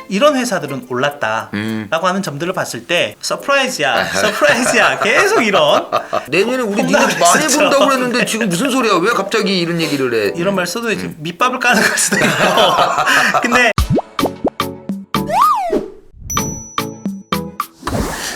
이런 회사들은 올랐다라고 하는 점들을 봤을 때 서프라이즈야 계속 이런 내년에 우리 니네 콩나물 많이 있었죠. 본다고 그랬는데 지금 무슨 소리야? 왜 갑자기 이런 얘기를 해? 이런 말 써도 이제 밑밥을 까는 걸 수도 있고 근데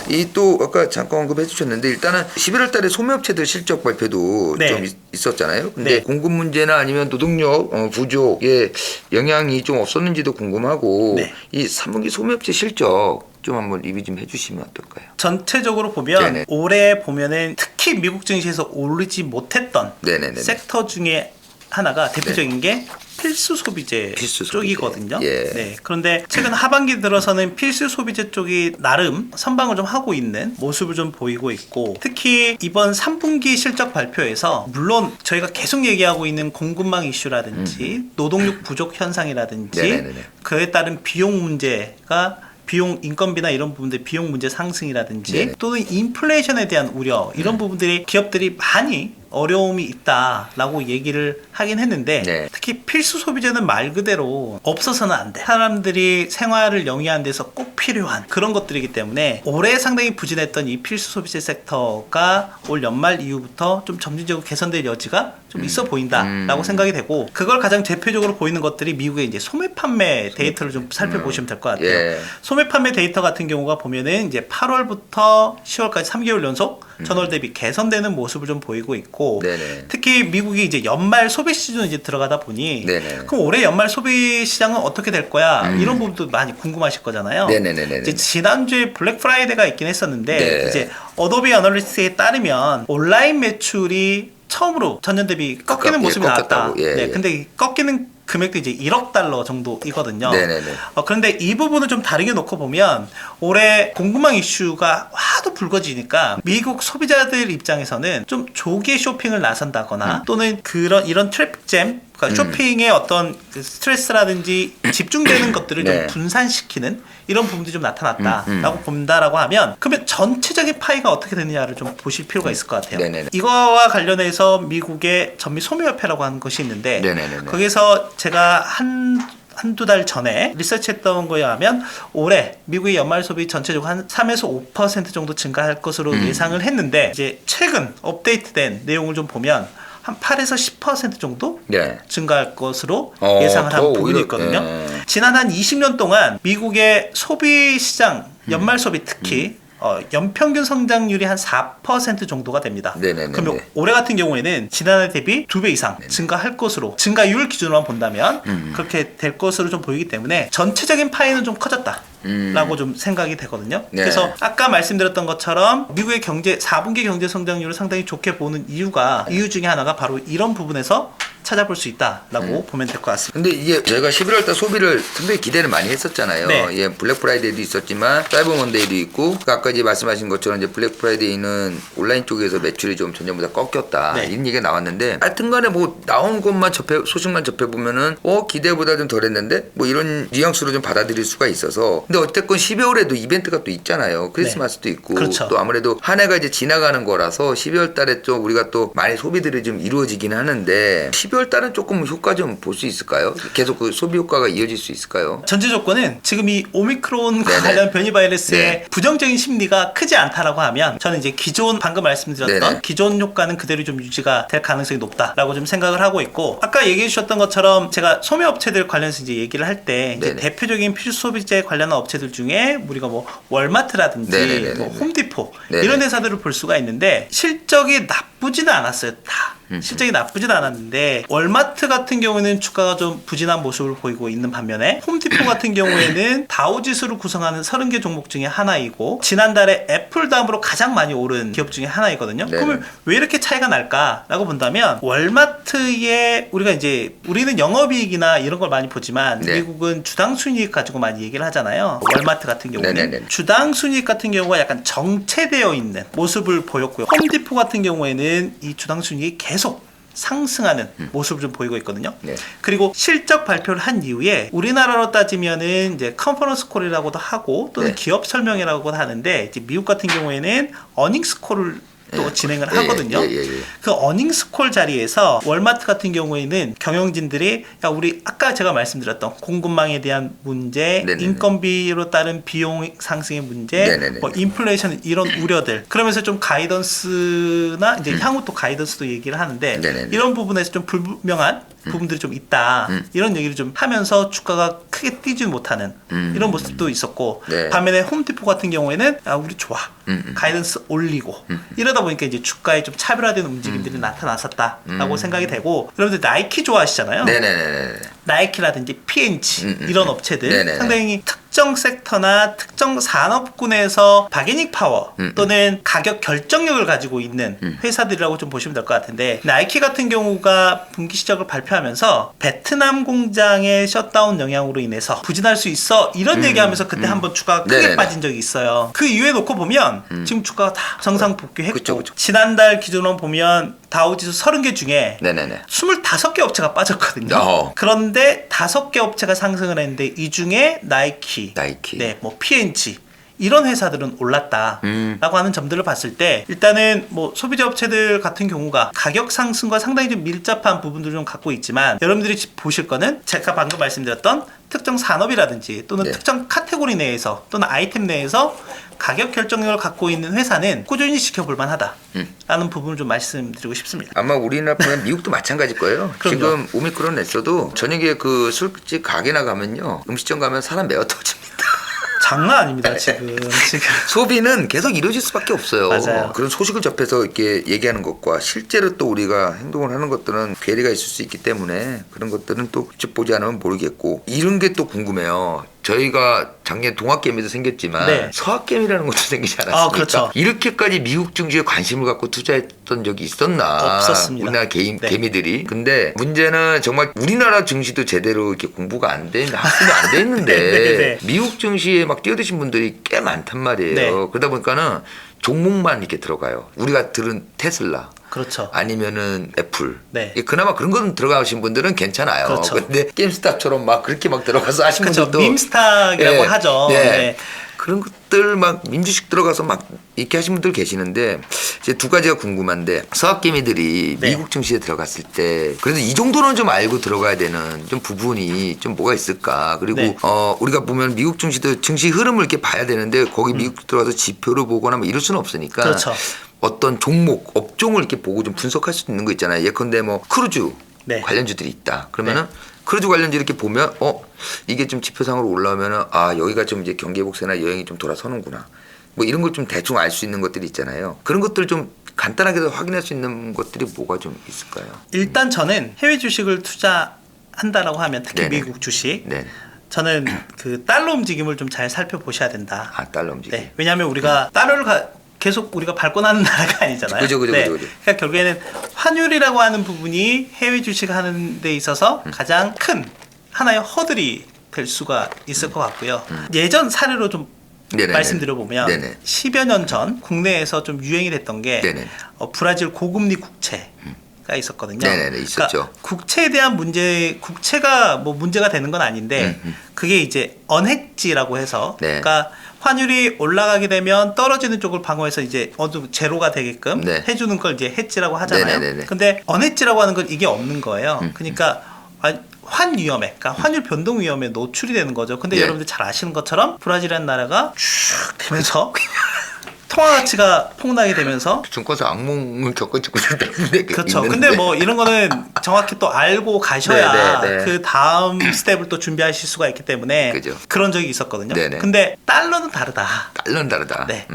이 또 아까 잠깐 언급해 주셨는데 일단은 11월 달에 소매업체들 실적 발표도 네. 좀 있었잖아요. 근데 네. 공급 문제나 아니면 노동력 부족에 영향이 좀 없었는지도 궁금하고 네. 이 3분기 소매업체 실적 좀 한번 리뷰 좀 해주시면 어떨까요? 전체적으로 보면 네네. 올해 보면은 특히 미국 증시에서 오르지 못했던 네네네. 섹터 중에 하나가 대표적인 게 필수 소비재 필수 소비재. 쪽이거든요. 예. 네. 그런데 최근 하반기 들어서는 필수 소비재 쪽이 나름 선방을 좀 하고 있는 모습을 좀 보이고 있고 특히 이번 3분기 실적 발표에서 물론 저희가 계속 얘기하고 있는 공급망 이슈라든지 노동력 부족 현상이라든지 네네네네. 그에 따른 비용 문제가 비용 인건비나 이런 부분들 비용 문제 상승이라든지 네네. 또는 인플레이션에 대한 우려 이런 부분들이 기업들이 많이 어려움이 있다라고 얘기를 하긴 했는데 네. 특히 필수 소비재는 말 그대로 없어서는 안 돼. 사람들이 생활을 영위하는 데서 꼭 필요한 그런 것들이기 때문에 올해 상당히 부진했던 이 필수 소비재 섹터가 올 연말 이후부터 좀 점진적으로 개선될 여지가 좀 있어 보인다라고 생각이 되고 그걸 가장 대표적으로 보이는 것들이 미국의 이제 소매 판매 데이터를 좀 살펴보시면 될 것 같아요. 예. 소매 판매 데이터 같은 경우가 보면은 이제 8월부터 10월까지 3개월 연속 전월 대비 개선되는 모습을 좀 보이고 있고 네네. 특히 미국이 이제 연말 소비 시즌 이제 들어가다 보니 네네. 그럼 올해 연말 소비 시장은 어떻게 될 거야? 이런 부분도 많이 궁금하실 거잖아요. 네네네네. 이제 지난주에 블랙 프라이데이가 있긴 했었는데 네. 이제 어도비 애널리스트에 따르면 온라인 매출이 처음으로 전년 대비 꺾이는 예, 모습이 나왔다. 꺾였다고. 예, 네, 예. 근데 꺾이는 금액도 이제 1억 달러 정도이거든요. 네네네. 그런데 이 부분을 좀 다르게 놓고 보면 올해 공급망 이슈가 하도 불거지니까 미국 소비자들 입장에서는 좀 조기에 쇼핑을 나선다거나 또는 이런 트래픽잼 그러니까 쇼핑의 어떤 그 스트레스라든지 집중되는 것들을 네. 좀 분산시키는 이런 부분들이 좀 나타났다라고 본다라고 하면 그러면 전체적인 파이가 어떻게 되느냐를 좀 보실 필요가 있을 것 같아요. 네네네. 이거와 관련해서 미국의 전미소매협회라고 하는 것이 있는데 네네네네. 거기서 제가 한두 달 전에 리서치했던 거에 하면 올해 미국의 연말 소비 전체적으로 한 3에서 5% 정도 증가할 것으로 예상을 했는데 이제 최근 업데이트된 내용을 좀 보면 한 8에서 10% 정도 네. 증가할 것으로 예상을 한 더 부분이 오히려, 있거든요. 예. 지난 한 20년 동안 미국의 소비 시장 연말 소비 특히 연평균 성장률이 한 4% 정도가 됩니다. 네네네네. 그러면 올해 같은 경우에는 지난해 대비 2배 이상 증가할 것으로 증가율 기준으로만 본다면 그렇게 될 것으로 좀 보이기 때문에 전체적인 파이는 좀 커졌다. 라고 좀 생각이 되거든요. 네. 그래서 아까 말씀드렸던 것처럼 미국의 4분기 경제 성장률을 상당히 좋게 보는 이유 중에 하나가 바로 이런 부분에서 찾아볼 수 있다라고 보면 될 것 같습니다. 근데 이게 저희가 11월 달 소비를 상당히 기대를 많이 했었잖아요. 네. 예, 블랙 프라이데이도 있었지만 사이버 먼데이도 있고 아까 이제 말씀하신 것처럼 이제 블랙 프라이데이는 온라인 쪽에서 매출이 좀 전년보다 꺾였다. 네. 이런 얘기가 나왔는데 하여튼간에 뭐 나온 것만 소식만 접해 보면은 기대보다 좀 덜했는데 뭐 이런 뉘앙스로 좀 받아들일 수가 있어서 근데 어쨌건 12월에도 이벤트가 또 있잖아요. 크리스마스도 있고 그렇죠. 또 아무래도 한 해가 이제 지나가는 거라서 12월 달에 좀 우리가 또 많이 소비들이 좀 이루어지긴 하는데 12월 달은 조금 효과 좀 볼 수 있을까요? 계속 그 소비 효과가 이어질 수 있을까요? 전제 조건은 지금 이 오미크론과 네네. 관련 변이 바이러스의 네. 부정적인 심리가 크지 않다라고 하면 저는 이제 방금 말씀드렸던 네네. 기존 효과는 그대로 좀 유지가 될 가능성이 높다라고 좀 생각을 하고 있고 아까 얘기해 주셨던 것처럼 제가 소매업체들 관련해서 이제 얘기를 할 때 대표적인 필수 소비재 관련한 업체들 중에 우리가 뭐 월마트라든지 네네네네. 뭐 홈디포 네네. 이런 회사들을 볼 수가 있는데 실적이 나쁘지는 않았어요. 다. 실적이 나쁘진 않았는데 월마트 같은 경우에는 주가가 좀 부진한 모습을 보이고 있는 반면에 홈디포 같은 경우에는 다우지수를 구성하는 30개 종목 중에 하나이고 지난달에 애플 다음으로 가장 많이 오른 기업 중에 하나이거든요. 네네. 그러면 왜 이렇게 차이가 날까라고 본다면 월마트의 우리는 영업이익이나 이런 걸 많이 보지만 네. 미국은 주당 순이익 가지고 많이 얘기를 하잖아요. 월마트 같은 경우는 네네네. 주당 순이익 같은 경우가 약간 정체되어 있는 모습을 보였고요. 홈디포 같은 경우에는 이 주당 순이익이 계속 상승하는 모습을 좀 보이고 있거든요. 네. 그리고 실적 발표를 한 이후에 우리나라로 따지면은 이제 컨퍼런스 콜이라고도 하고 또는 네. 기업 설명이라고도 하는데 이제 미국 같은 경우에는 어닝스 콜을 또 진행을 하거든요. 예. 그 어닝스콜 자리에서 월마트 같은 경우에는 경영진들이 야 우리 아까 제가 말씀드렸던 공급망에 대한 문제, 네네네. 인건비로 따른 비용 상승의 문제, 네네네. 뭐 인플레이션 이런 우려들 그러면서 좀 가이던스나 이제 향후 또 가이던스도 얘기를 하는데 네네네. 이런 부분에서 좀 불분명한 부분들이 좀 있다 이런 얘기를 좀 하면서 주가가 크게 뛰지 못하는 이런 모습도 있었고 네. 반면에 홈디포 같은 경우에는 아 우리 좋아 가이던스 올리고 이러다 보니까 이제 주가에 좀 차별화된 움직임들이 나타났었다라고 생각이 되고 여러분들 나이키 좋아하시잖아요. 네네네. 나이키라든지 P&G 이런 업체들 네네네. 상당히 특정 섹터나 특정 산업군에서 바게닝 파워 또는 가격 결정력을 가지고 있는 회사들이라고 좀 보시면 될 것 같은데 나이키 같은 경우가 분기 실적을 발표하면서 베트남 공장의 셧다운 영향으로 인해서 부진할 수 있어 이런 얘기하면서 그때 한번 주가가 크게 네네네. 빠진 적이 있어요. 그 이후에 놓고 보면 지금 주가가 다 정상 복귀했고 그쵸. 지난달 기준으로 보면 다우지수 30개 중에 네네네. 25개 업체가 빠졌거든요. 그런데 5개 업체가 상승을 했는데 이 중에 나이키, 네, 뭐 P&G 이런 회사들은 올랐다라고 하는 점들을 봤을 때 일단은 뭐 소비자 업체들 같은 경우가 가격 상승과 상당히 좀 밀접한 부분들을 좀 갖고 있지만 여러분들이 보실 거는 제가 방금 말씀드렸던 특정 산업이라든지 또는 네. 특정 카테고리 내에서 또는 아이템 내에서 가격 결정력을 갖고 있는 회사는 꾸준히 지켜볼 만하다라는 부분을 좀 말씀드리고 싶습니다. 아마 우리나라뿐만 미국도 마찬가지일 거예요. 그럼요. 지금 오미크론 냈어도 저녁에 그 술집 가게나 가면요. 음식점 가면 사람 매어 터집니다. 장난 아닙니다 지금. 소비는 계속 이루어질 수밖에 없어요. 맞아요. 그런 소식을 접해서 이렇게 얘기하는 것과 실제로 또 우리가 행동을 하는 것들은 괴리가 있을 수 있기 때문에 그런 것들은 또 직접 보지 않으면 모르겠고 이런 게 또 궁금해요. 저희가 작년 동학개미도 생겼지만 네. 서학개미라는 것도 생기지 않았습니까? 그렇죠. 이렇게까지 미국 증시에 관심을 갖고 투자했던 적이 있었나? 없었습니다. 우리나라 네. 개미들이. 근데 문제는 정말 우리나라 증시도 제대로 이렇게 공부가 안 돼 있는 학습이 안 돼 있는데 네. 미국 증시에 막 뛰어드신 분들이 꽤 많단 말이에요. 네. 그러다 보니까는 종목만 이렇게 들어가요. 우리가 들은 테슬라. 그렇죠. 아니면은 애플. 네. 그나마 그런 건 들어가신 분들은 괜찮아요. 그렇죠. 근데 게임스탑처럼 막 그렇게 막 들어가서 하신 그렇죠. 분들도 밈스탁이라고 예, 하죠. 예. 네. 그런 것들 막 민주식 들어가서 막 이렇게 하신 분들 계시는데 이제 두 가지가 궁금한데 서학개미들이 네. 미국 증시에 들어갔을 때 그래도 이 정도는 좀 알고 들어가야 되는 좀 부분이 좀 뭐가 있을까 그리고 네. 우리가 보면 미국 증시도 증시 흐름을 이렇게 봐야 되는데 거기 미국 들어가서 지표를 보거나 뭐 이럴 수는 없으니까 그렇죠. 어떤 종목 업종을 이렇게 보고 좀 분석할 수 있는 거 있잖아요. 예컨대 뭐 크루즈 네. 관련주들이 있다. 그러면은 크루즈 관련주 이렇게 보면 이게 좀 지표상으로 올라오면은 아 여기가 좀 이제 경기 회복세나 여행이 좀 돌아서는구나. 뭐 이런 걸 좀 대충 알 수 있는 것들이 있잖아요. 그런 것들 좀 간단하게 확인할 수 있는 것들이 뭐가 좀 있을까요? 일단 저는 해외 주식을 투자한다라고 하면 특히 네네. 미국 주식 네. 저는 그 달러 움직임을 좀 잘 살펴보셔야 된다. 아 달러 움직임. 네. 왜냐하면 우리가 달러를 계속 우리가 밟고나는 나라가 아니잖아요. 그죠. 그러니까 결국에는 환율이라고 하는 부분이 해외 주식 하는 데 있어서 가장 큰 하나의 허들이 될 수가 있을 것 같고요. 예전 사례로 좀 네네네. 말씀드려보면 네네. 10여 년 전 국내에서 좀 유행이 됐던 게 네네. 브라질 고금리 국채가 있었거든요. 네네네, 있었죠. 그러니까 국채에 대한 국채가 뭐 문제가 되는 건 아닌데 그게 이제 언헤지라고 해서 네. 그러니까 환율이 올라가게 되면 떨어지는 쪽을 방어해서 이제 어느 정도 제로가 되게끔 네. 해주는 걸 이제 헤지라고 하잖아요. 네네네네. 근데 언헤지라고 하는 건 이게 없는 거예요. 그러니까 환 위험에, 그러니까 환율 변동 위험에 노출이 되는 거죠. 근데 예. 여러분들 잘 아시는 것처럼 브라질이라는 나라가 쭉 되면서 통화 가치가 폭락이 되면서 증권사 악몽을 겪어지고 있는데 그렇죠. 근데 뭐 이런 거는 정확히 또 알고 가셔야 네. 그 다음 스텝을 또 준비하실 수가 있기 때문에 그죠. 그런 적이 있었거든요. 네네. 근데 달러는 다르다. 달러는 다르다. 네.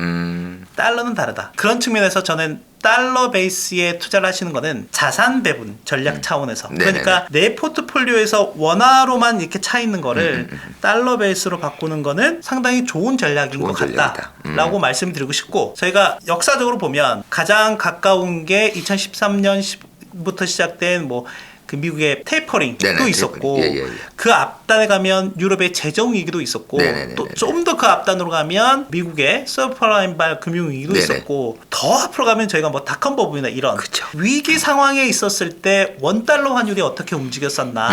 달러는 다르다. 그런 측면에서 저는 달러 베이스에 투자를 하시는 거는 자산 배분 전략 차원에서 네네네. 그러니까 내 포트폴리오에서 원화로만 이렇게 차 있는 거를 달러 베이스로 바꾸는 거는 상당히 좋은 전략인 좋은 것 전략이다. 같다라고 말씀드리고 싶고 저희가 역사적으로 보면 가장 가까운 게 2013년부터 시작된 뭐 그 미국의 테이퍼링도 네네, 있었고 테이퍼링. 예. 그 앞단에 가면 유럽의 재정 위기도 있었고 네네네네. 또 좀 더 그 앞단으로 가면 미국의 서프라임발 금융 위기도 네네. 있었고 더 앞으로 가면 저희가 뭐 닷컴 버블이나 이런 그쵸. 위기 상황에 있었을 때 원달러 환율이 어떻게 움직였었나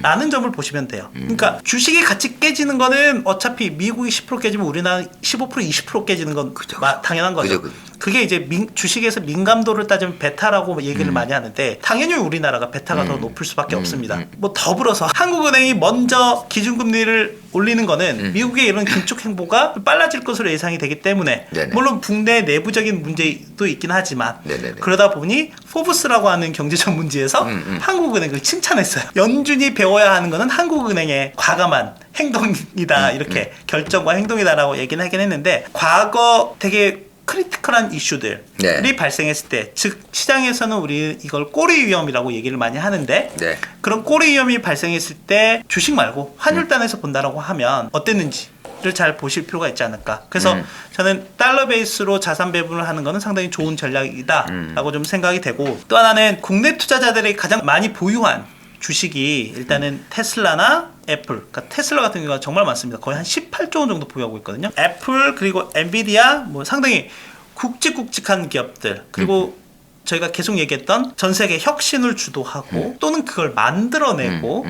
라는 점을 보시면 돼요. 그러니까 주식이 같이 깨지는 거는 어차피 미국이 10% 깨지면 우리나라 15% 20% 깨지는 건 그죠. 당연한 거죠. 그죠. 그게 이제 주식에서 민감도를 따지면 베타라고 얘기를 많이 하는데 당연히 우리나라가 베타가 더 높을 수밖에 없습니다. 뭐 더불어서 한국은행이 먼저 기준금리를 올리는 거는 미국의 이런 긴축 행보가 빨라질 것으로 예상이 되기 때문에 네네. 물론 국내 내부적인 문제도 있긴 하지만 네네네. 그러다 보니 포브스라고 하는 경제 전문지에서 한국은행을 칭찬했어요. 연준이 배워야 하는 거는 한국은행의 과감한 행동이다 이렇게 결정과 행동이다라고 얘기는 하긴 했는데 과거 되게 크리티컬한 이슈들이 네. 발생했을 때 즉 시장에서는 우리 이걸 꼬리 위험이라고 얘기를 많이 하는데 네. 그런 꼬리 위험이 발생했을 때 주식 말고 환율단에서 본다라고 하면 어땠는지를 잘 보실 필요가 있지 않을까. 그래서 저는 달러 베이스로 자산 배분을 하는 거는 상당히 좋은 전략이다라고 좀 생각이 되고 또 하나는 국내 투자자들이 가장 많이 보유한 주식이 일단은 테슬라나 애플, 그러니까 테슬라 같은 경우가 정말 많습니다. 거의 한 18조 원 정도 보유하고 있거든요. 애플 그리고 엔비디아 뭐 상당히 굵직굵직한 기업들 그리고 저희가 계속 얘기했던 전 세계 혁신을 주도하고 또는 그걸 만들어내고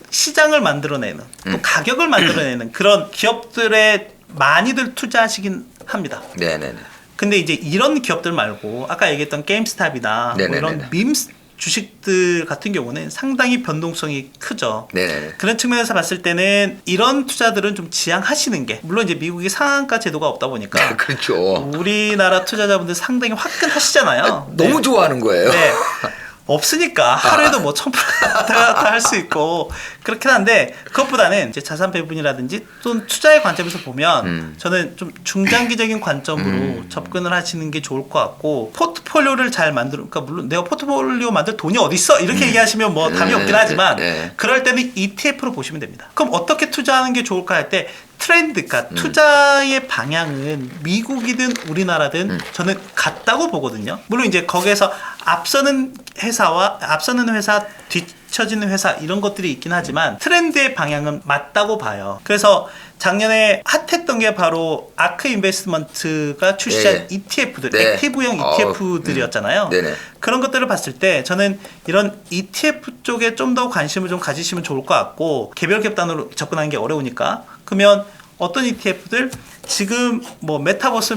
시장을 만들어내는 또 가격을 만들어내는 그런 기업들에 많이들 투자하시긴 합니다. 네네네. 근데 이제 이런 기업들 말고 아까 얘기했던 게임스탑이나 뭐 이런 밈 주식들 같은 경우는 상당히 변동성이 크죠. 네네. 그런 측면에서 봤을 때는 이런 투자들은 좀 지양하시는 게 물론 이제 미국이 상한가 제도가 없다 보니까 그렇죠. 우리나라 투자자분들 상당히 화끈하시잖아요. 너무 좋아하는 거예요. 네. 없으니까 하루에도 뭐 1000% 할 수 있고 그렇긴 한데 그것보다는 이제 자산 배분이라든지 또는 투자의 관점에서 보면 저는 좀 중장기적인 관점으로 접근을 하시는 게 좋을 것 같고 포트폴리오를 잘 만들어 그러니까 물론 내가 포트폴리오 만들 돈이 어디 있어 이렇게 얘기하시면 뭐 답이 없긴 하지만 그럴 때는 ETF로 보시면 됩니다. 그럼 어떻게 투자하는 게 좋을까 할 때 트렌드, 그러니까 투자의 방향은 미국이든 우리나라든 저는 같다고 보거든요. 물론 이제 거기에서 앞서는 회사, 뒤처지는 회사 이런 것들이 있긴 하지만 트렌드의 방향은 맞다고 봐요. 그래서 작년에 핫했던 게 바로 아크 인베스트먼트가 출시한 ETF들, 액티브형 ETF들이었잖아요. 그런 것들을 봤을 때 저는 이런 ETF 쪽에 좀 더 관심을 좀 가지시면 좋을 것 같고 개별 기업단으로 접근하는 게 어려우니까 그러면 어떤 ETF들 지금 뭐 메타버스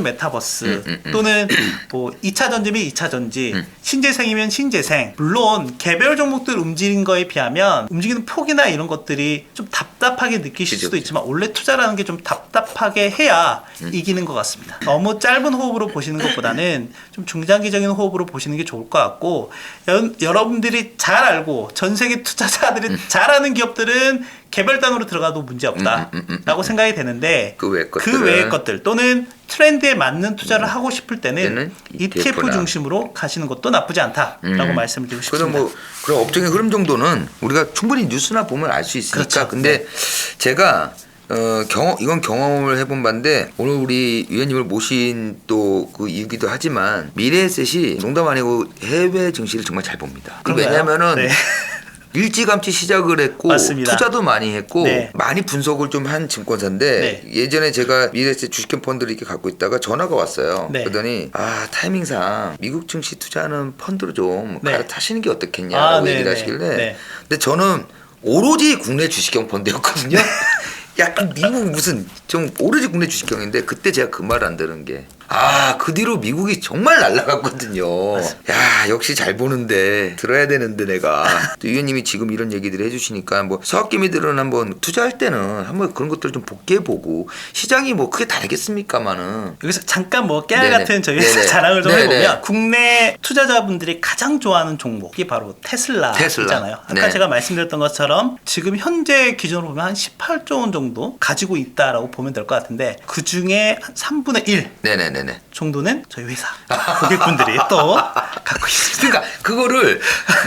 또는 뭐 2차 전지면 2차 전지 신재생이면 신재생 물론 개별 종목들 움직이는 거에 비하면 움직이는 폭이나 이런 것들이 좀 답답하게 느끼실 수도 있지만 원래 투자라는 게 좀 답답하게 해야 이기는 것 같습니다. 너무 짧은 호흡으로 보시는 것보다는 좀 중장기적인 호흡으로 보시는 게 좋을 것 같고 여러분들이 잘 알고 전 세계 투자자들이 잘 아는 기업들은 개별단으로 들어가도 문제없다라고 생각이 되는데 그 외의 것들 또는 트렌드에 맞는 투자를 하고 싶을 때는 ETF 중심으로 가시는 것도 나쁘지 않다라고 말씀을 드리고 싶습니다. 그래서 뭐 그런 업종의 흐름 정도는 우리가 충분히 뉴스나 보면 알 수 있으니까. 그렇죠. 근데 제가 이건 경험을 해본 바인데 오늘 우리 위원님을 모신 또 그 이유기도 하지만 미래에셋이 농담 아니고 해외 증시를 정말 잘 봅니다. 왜냐하면은 일찌감치 시작을 했고 맞습니다. 투자도 많이 했고 많이 분석을 좀 한 증권사인데 예전에 제가 미래에셋 주식형 펀드를 이렇게 갖고 있다가 전화가 왔어요. 그러더니 타이밍상 미국 증시 투자하는 펀드로 좀 갈아타시는 게 어떻겠냐라고 얘기를 하시길래 근데 저는 오로지 국내 주식형 펀드였거든요. 약간 미국 무슨 좀 오로지 국내 주식형인데 그때 제가 그 말 안 들은 게 그 뒤로 미국이 정말 날아갔거든요. 야 역시 잘 보는데 들어야 되는데 내가 또 위원님이 지금 이런 얘기들을 해주시니까 뭐 서학기미들은 한번 투자할 때는 한번 그런 것들을 좀 복귀해보고 시장이 뭐 크게 다르겠습니까마는 여기서 잠깐 뭐 깨알 같은 저희 회사 자랑을 좀 해보면 국내 투자자분들이 가장 좋아하는 종목이 바로 테슬라잖아요. 아까 제가 말씀드렸던 것처럼 지금 현재 기준으로 보면 한 18조 원 정도 가지고 있다라고 보면 될 것 같은데 그 중에 한 3분의 1 정도는 저희 회사 고객분들이 또 갖고 있습니다. 그러니까 그거를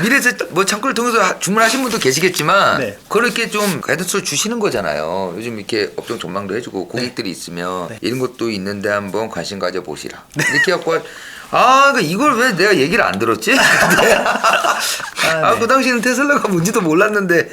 미래에셋 뭐 창구를 통해서 주문하신 분도 계시겠지만 그렇게 좀 가이던스를 주시는 거잖아요. 요즘 이렇게 업종 전망도 해주고 고객들이 있으면 이런 것도 있는데 한번 관심 가져보시라. 이렇게 갖고 이걸 왜 내가 얘기를 안 들었지? 그 당시에는 테슬라가 뭔지도 몰랐는데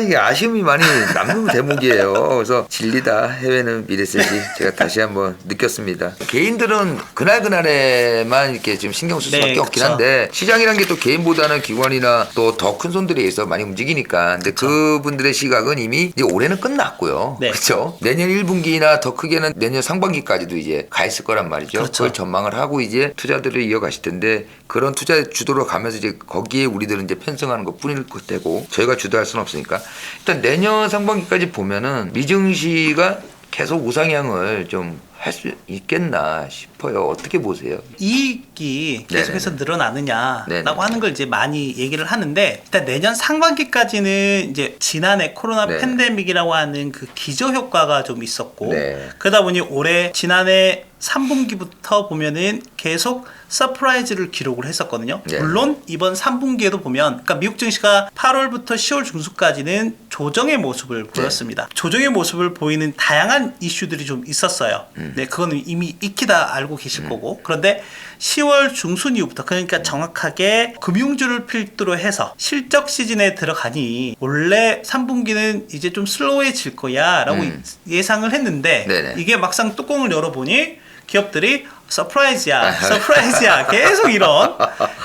이게 아쉬움이 많이 남는 대목이에요. 그래서 진리다. 해외는 미래세지. 제가 다시 한번 느꼈습니다. 개인들은 그날그날에만 이렇게 좀 신경 쓸 수밖에 네, 없긴 그쵸. 한데 시장이란 게 또 개인보다는 기관이나 또 더 큰 손들에 의해서 많이 움직이니까. 근데 그분들의 시각은 이미 이제 올해는 끝났고요. 네. 그렇죠. 내년 1분기나 더 크게는 내년 상반기까지도 이제 가 있을 거란 말이죠. 그렇죠. 그걸 전망을 하고 이제 투자들을 이어가실 텐데 그런 투자 주도로 가면서 이제 거기에 우리들은 이제 편성하는 것 뿐일 테고 저희가 주도할 수는 없으니까 일단 내년 상반기까지 보면은 미증시가 계속 우상향을 좀 할 수 있겠나 싶어요. 어떻게 보세요? 이익이 계속해서 네네네. 늘어나느냐라고 네네. 하는 걸 이제 많이 얘기를 하는데 일단 내년 상반기까지는 이제 지난해 코로나 네. 팬데믹이라고 하는 그 기저 효과가 좀 있었고 네. 그러다 보니 올해 지난해 3분기부터 보면은 계속 서프라이즈를 기록을 했었거든요. 네. 물론 이번 3분기에도 보면 그러니까 미국 증시가 8월부터 10월 중순까지는 조정의 모습을 보였습니다. 조정의 모습을 보이는 다양한 이슈들이 좀 있었어요. 네, 그거는 이미 익히 다 알고 계실 거고. 그런데 10월 중순 이후부터 그러니까 정확하게 금융주를 필두로 해서 실적 시즌에 들어가니 원래 3분기는 이제 좀 슬로우해질 거야 라고 예상을 했는데 네네. 이게 막상 뚜껑을 열어보니 기업들이 서프라이즈야 계속 이런.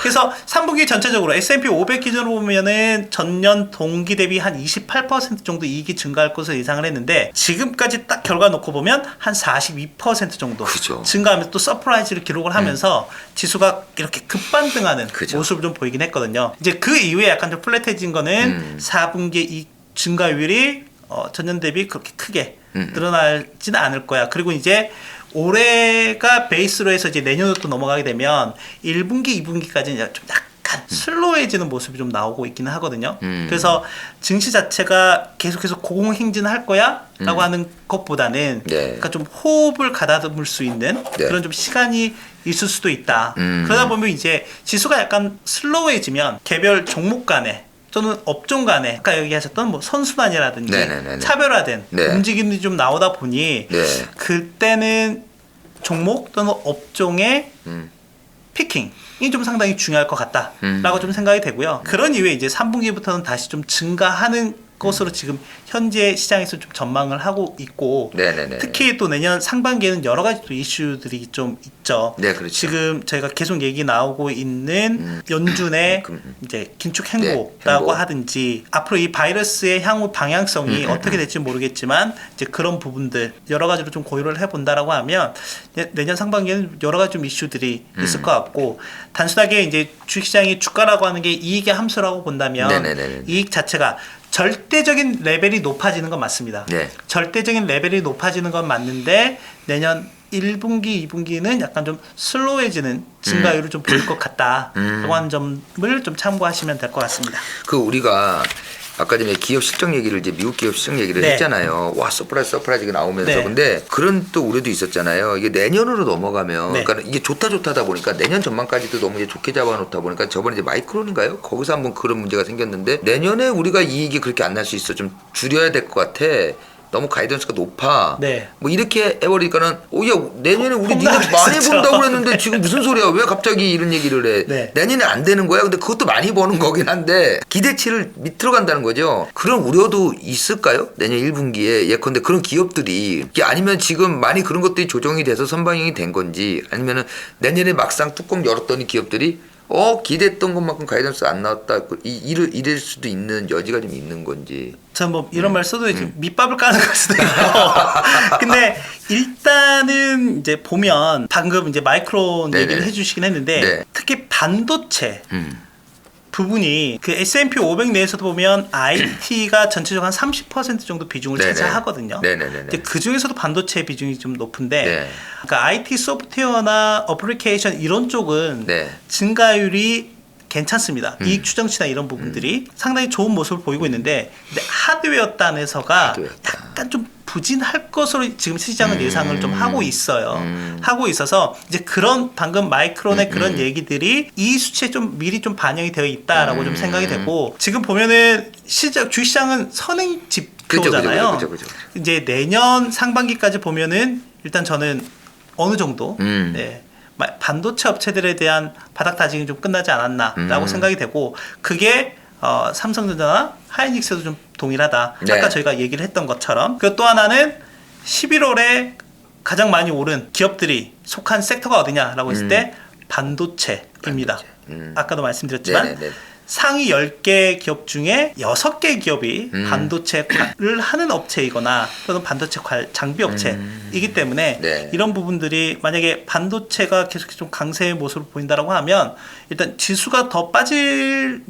그래서 3분기 전체적으로 S&P 500 기준으로 보면은 전년 동기 대비 한 28% 정도 이익이 증가할 것으로 예상을 했는데 지금까지 딱 결과 놓고 보면 한 42% 정도 그죠. 증가하면서 또 서프라이즈를 기록을 하면서 지수가 이렇게 급반등하는 그죠. 모습을 좀 보이긴 했거든요. 이제 그 이후에 약간 좀 플랫해진 거는 4분기 이익 증가율이 전년 대비 그렇게 크게 늘어나지는 않을 거야. 그리고 이제 올해가 베이스로 해서 이제 내년으로 또 넘어가게 되면 1분기, 2분기까지는 좀 약간 슬로해지는 모습이 좀 나오고 있기는 하거든요. 그래서 증시 자체가 계속해서 고공행진할 거야? 라고 하는 것보다는 네. 그러니까 좀 호흡을 가다듬을 수 있는 네. 그런 좀 시간이 있을 수도 있다. 그러다 보면 이제 지수가 약간 슬로해지면 개별 종목 간에 또는 업종 간에 아까 얘기하셨던 뭐 선순환이라든지 네네네네. 차별화된 네. 움직임이 좀 나오다 보니 네. 그때는 종목 또는 업종의 피킹이 좀 상당히 중요할 것 같다라고 좀 생각이 되고요. 그런 이후에 이제 3분기부터는 다시 좀 증가하는 것으로 지금 현재 시장에서 좀 전망을 하고 있고 네네네. 특히 또 내년 상반기에는 여러 가지 또 이슈들이 좀 있죠. 네, 그렇죠. 지금 저희가 계속 얘기 나오고 있는 연준의 이제 긴축 행보라고 네, 행보. 하든지 앞으로 이 바이러스의 향후 방향성이 어떻게 될지 모르겠지만 이제 그런 부분들 여러 가지로 좀 고려를 해본다라고 하면 내년 상반기에는 여러 가지 좀 이슈들이 있을 것 같고 단순하게 이제 주식시장이 주가라고 하는 게 이익의 함수라고 본다면 네네네네. 이익 자체가 절대적인 레벨이 높아지는 건 맞습니다. 네. 절대적인 레벨이 높아지는 건 맞는데 내년 1분기, 2분기는 약간 좀 슬로해지는 증가율을 좀 보일 것 같다라고 하는 점을 좀 참고하시면 될 것 같습니다. 그 우리가 아까 전에 기업 실적 얘기를 이제 미국 기업 실적 얘기를 네. 했잖아요. 와 서프라이즈가 나오면서 네. 근데 그런 또 우려도 있었잖아요. 이게 내년으로 넘어가면 네. 그러니까 이게 좋다다 보니까 내년 전망까지도 너무 이제 좋게 잡아놓다 보니까 저번에 이제 마이크론인가요? 거기서 한번 그런 문제가 생겼는데 내년에 우리가 이익이 그렇게 안 날 수 있어 좀 줄여야 될 것 같아. 너무 가이던스가 높아. 네. 뭐 이렇게 해버리니까는 야 내년에 우리 니네 험난했었죠. 많이 본다고 그랬는데 지금 무슨 소리야? 왜 갑자기 이런 얘기를 해? 네. 내년에 안 되는 거야? 근데 그것도 많이 버는 거긴 한데 기대치를 밑으로 간다는 거죠. 그런 우려도 있을까요? 내년 1분기에 예컨대 그런 기업들이 이게 아니면 지금 많이 그런 것들이 조정이 돼서 선방향이 된 건지 아니면은 내년에 막상 뚜껑 열었더니 기업들이 기대했던 것만큼 가이던스 안 나왔다. 이럴 수도 있는 여지가 좀 있는 건지. 전 뭐 이런 말 써도 이제 밑밥을 까는 걸 수도 있고. 근데 일단은 이제 보면 방금 이제 마이크론 네네. 얘기를 해주시긴 했는데 네. 특히 반도체 부분이 그 S&P 500 내에서도 보면 IT가 전체적으로 한 30% 정도 비중을 네네. 차지하거든요. 네네네네. 이제 그 중에서도 반도체 비중이 좀 높은데, 네. 그러니까 IT 소프트웨어나 어플리케이션 이런 쪽은 네. 증가율이 괜찮습니다. 이익 추정치나 이런 부분들이 상당히 좋은 모습을 보이고 있는데, 근데 하드웨어 단에서가 약간 좀 부진할 것으로 지금 시장은 예상을 좀 하고 있어요. 하고 있어서 이제 그런 방금 마이크론의 그런 얘기들이 이 수치에 좀 미리 좀 반영이 되어 있다라고 좀 생각이 되고 지금 보면은 주식시장은 선행 지표잖아요. 그죠. 이제 내년 상반기까지 보면은 일단 저는 어느 정도 네, 반도체 업체들에 대한 바닥 다짐이 좀 끝나지 않았나라고 생각이 되고 그게 삼성전자나 하이닉스도 좀 동일하다. 네. 아까 저희가 얘기를 했던 것처럼. 그 또 하나는 11월에 가장 많이 오른 기업들이 속한 섹터가 어디냐라고 했을 때 반도체입니다. 아까도 말씀드렸지만 네네네. 상위 10개 기업 중에 6개 기업이 반도체를 하는 업체이거나 또는 반도체 장비 업체이기 때문에 네. 이런 부분들이 만약에 반도체가 계속 좀 강세의 모습을 보인다라고 하면 일단 지수가 더 빠질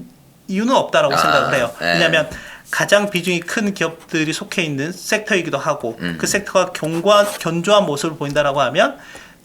이유는 없다라고 생각을 해요. 네. 왜냐하면 가장 비중이 큰 기업들이 속해 있는 섹터이기도 하고 그 섹터가 견조한 모습을 보인다라고 하면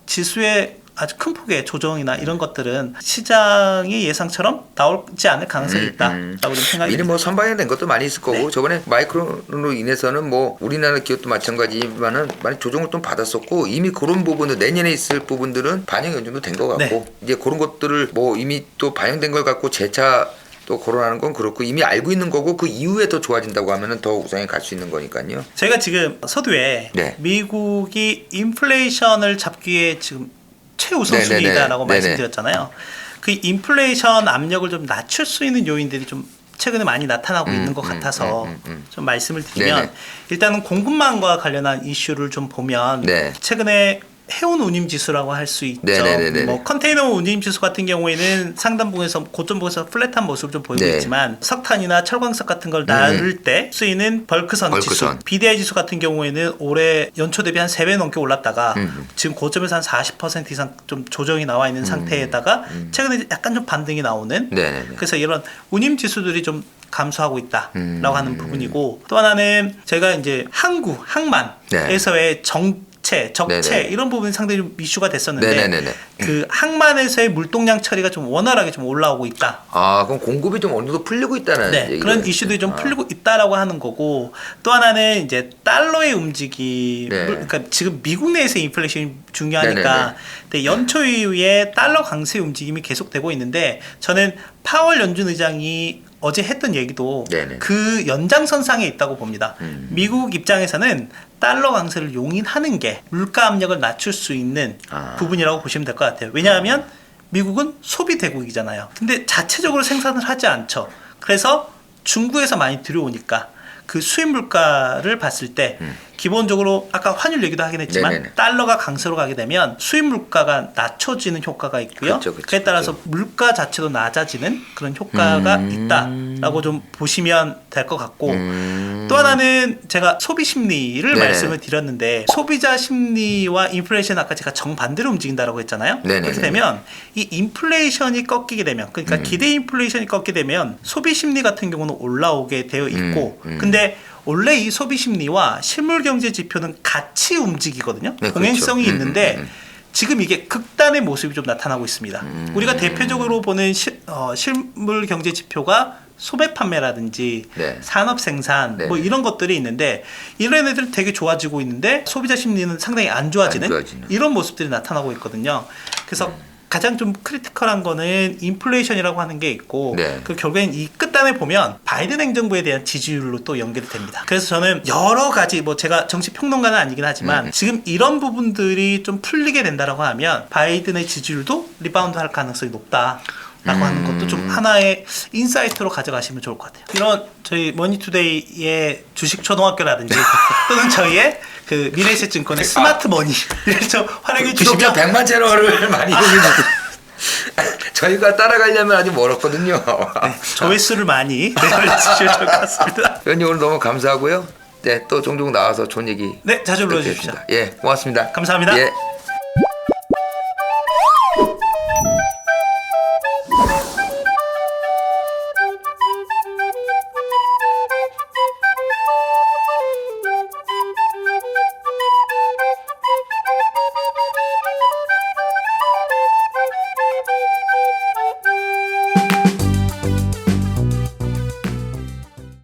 지수의 아주 큰 폭의 조정이나 이런 것들은 시장의 예상처럼 나오지 않을 가능성이 있다라고 좀 생각이 미리 듭니다. 뭐 선반영된 것도 많이 있을 거고 네. 저번에 마이크론으로 인해서는 뭐 우리나라 기업도 마찬가지지만은 많이 조정을 좀 받았었고 이미 그런 부분들 내년에 있을 부분들은 반영이 어느 정도 된 것 같고 네. 이제 그런 것들을 뭐 이미 또 반영된 걸 갖고 재차 또 거론하는 건 그렇고 이미 알고 있는 거고 그 이후에 더 좋아진다고 하면은 더 우상에 갈 수 있는 거니까요. 저희가 지금 서두에 네. 미국이 인플레이션을 잡기 위해 지금 최우선순위이다라고 네네네. 말씀드렸잖아요. 그 인플레이션 압력을 좀 낮출 수 있는 요인들이 좀 최근에 많이 나타나고 있는 것 같아서 좀 말씀을 드리면 네네. 일단은 공급망과 관련한 이슈를 좀 보면 네. 최근에 해운 운임 지수라고 할 수 있죠. 네네네네. 뭐 컨테이너 운임 지수 같은 경우에는 상단 부분에서 고점 부분에서 플랫한 모습을 좀 보이고 네. 있지만 석탄이나 철광석 같은 걸 나를 때 쓰이는 벌크선 지수, 벌크선. BDI 지수 같은 경우에는 올해 연초 대비 한 3배 넘게 올랐다가 지금 고점에서 한 40% 이상 좀 조정이 나와 있는 상태에다가 최근에 약간 좀 반등이 나오는 네네네. 그래서 이런 운임 지수들이 좀 감소하고 있다라고 하는 부분이고 또 하나는 제가 이제 항만에서의 적체 네네. 이런 부분이 상당히 좀 이슈가 됐었는데 네네네네. 그 항만에서의 물동량 처리가 좀 원활하게 좀 올라오고 있다. 아 그럼 공급이 좀 어느 정도 풀리고 있다는 네, 얘기죠. 그런 이슈들이 좀 풀리고 있다라고 하는 거고 또 하나는 이제 달러의 움직임을 네. 그러니까 지금 미국 내에서 인플레이션이 중요하니까 네네네. 근데 연초 이후에 달러 강세 움직임이 계속되고 있는데 저는 파월 연준 의장이 어제 했던 얘기도 네네. 그 연장선상에 있다고 봅니다. 미국 입장에서는 달러 강세를 용인하는 게 물가 압력을 낮출 수 있는 부분이라고 보시면 될 것 같아요. 왜냐하면 미국은 소비 대국이잖아요. 근데 자체적으로 생산을 하지 않죠. 그래서 중국에서 많이 들여오니까 그 수입 물가를 봤을 때 기본적으로 아까 환율 얘기도 하긴 했지만 네네네. 달러가 강세로 가게 되면 수입 물가가 낮춰지는 효과가 있고요. 그렇죠, 그렇죠, 그에 따라서 물가 자체도 낮아지는 그런 효과가 있다라고 좀 보시면 될 것 같고 또 하나는 제가 소비 심리를 네네. 말씀을 드렸는데 소비자 심리와 인플레이션 아까 제가 정반대로 움직인다라고 했잖아요. 네네네. 그렇게 되면 이 인플레이션이 꺾이게 되면 그러니까 기대 인플레이션이 꺾이게 되면 소비 심리 같은 경우는 올라오게 되어 있고 근데 원래 이 소비 심리와 실물 경제 지표는 같이 움직이거든요. 네, 동행성이 그렇죠. 있는데 지금 이게 극단의 모습이 좀 나타나고 있습니다. 우리가 대표적으로 보는 실물 경제 지표가 소매 판매라든지 네. 산업 생산 네. 뭐 이런 것들이 있는데 이런 애들은 되게 좋아지고 있는데 소비자 심리는 상당히 안 좋아지는 안 좋아지는. 이런 모습들이 나타나고 있거든요. 그래서 가장 좀 크리티컬한 거는 인플레이션이라고 하는 게 있고 네. 그 결국엔 이 끝단에 보면 바이든 행정부에 대한 지지율로 또 연결이 됩니다. 그래서 저는 여러 가지 뭐 제가 정치 평론가는 아니긴 하지만 지금 이런 부분들이 좀 풀리게 된다라고 하면 바이든의 지지율도 리바운드 할 가능성이 높다. 라고 하는 것도 좀 하나의 인사이트로 가져가시면 좋을 것 같아요. 이런 저희 머니투데이의 주식 초등학교라든지 또는 저희의 그 미래에셋증권의 스마트 머니 이렇게 좀 활용해 구독자 주시면 100만 채널을 많이 이용해주세요. 저희가 따라가려면 아직 멀었거든요. 조회수를 많이 내주시면 좋을 것 같습니다. 의원님 오늘 너무 감사하고요. 네, 또 종종 나와서 좋은 얘기 네, 자주 듣도록 불러주십시오. 하겠습니다. 예, 고맙습니다. 감사합니다. 예.